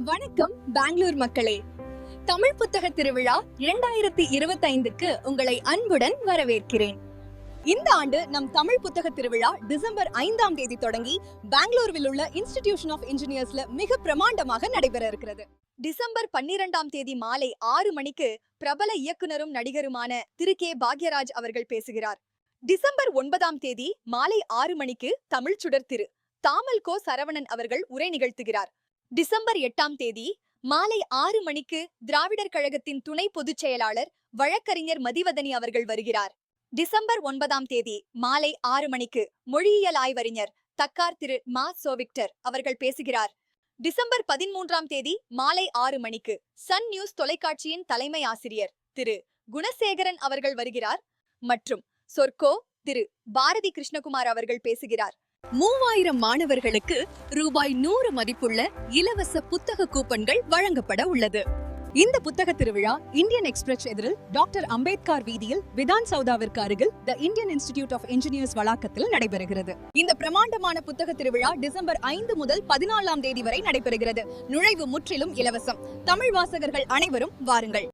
வணக்கம் பெங்களூர் மக்களே. தமிழ் புத்தக திருவிழா 2025க்கு உங்களை அன்புடன் வரவேற்கிறேன். இந்த ஆண்டு நம் தமிழ் புத்தக திருவிழா டிசம்பர் 5ஆம் தேதி தொடங்கி பெங்களூருவில் உள்ள இன்ஸ்டிடியூஷன் ஆஃப் இன்ஜினியர்ஸ்ல மிக பிரமாண்டமாக நடைபெற இருக்கிறது. டிசம்பர் 12ஆம் தேதி மாலை 6 மணிக்கு பிரபல இயக்குனரும் நடிகருமான திரு கே பாக்யராஜ் அவர்கள் பேசுகிறார். டிசம்பர் 9ஆம் தேதி மாலை 6 மணிக்கு தமிழ் சுடர் திரு தாமல் கோ சரவணன் அவர்கள் உரை நிகழ்த்துகிறார். டிசம்பர் 8ஆம் தேதி மாலை 6 மணிக்கு திராவிடர் கழகத்தின் துணை பொதுச் செயலாளர் வழக்கறிஞர் மதிவதனி அவர்கள் வருகிறார். டிசம்பர் 9ஆம் தேதி மாலை 6 மணிக்கு மொழியியல் ஆய்வறிஞர் தக்கார் திரு மா சோவிக்டர் அவர்கள் பேசுகிறார். டிசம்பர் 13ஆம் தேதி மாலை 6 மணிக்கு சன் நியூஸ் தொலைக்காட்சியின் தலைமை ஆசிரியர் திரு குணசேகரன் அவர்கள் வருகிறார் மற்றும் சொர்க்கோ திரு பாரதி கிருஷ்ணகுமார் அவர்கள் பேசுகிறார். 3000 மாணவர்களுக்கு ரூபாய் 100 மதிப்புள்ள இலவச புத்தக கூப்பன்கள் வழங்கப்பட உள்ளது. இந்த புத்தக திருவிழா இந்தியன் எக்ஸ்பிரஸ் எதிரில் டாக்டர் அம்பேத்கர் வீதியில் விதான் சௌதாவிற்கு அருகில் the Indian Institute of Engineers வளாகத்தில் நடைபெறுகிறது. இந்த பிரமாண்டமான புத்தக திருவிழா டிசம்பர் 5 முதல் 14ஆம் தேதி வரை நடைபெறுகிறது. நுழைவு முற்றிலும் இலவசம். தமிழ் வாசகர்கள் அனைவரும் வாருங்கள்.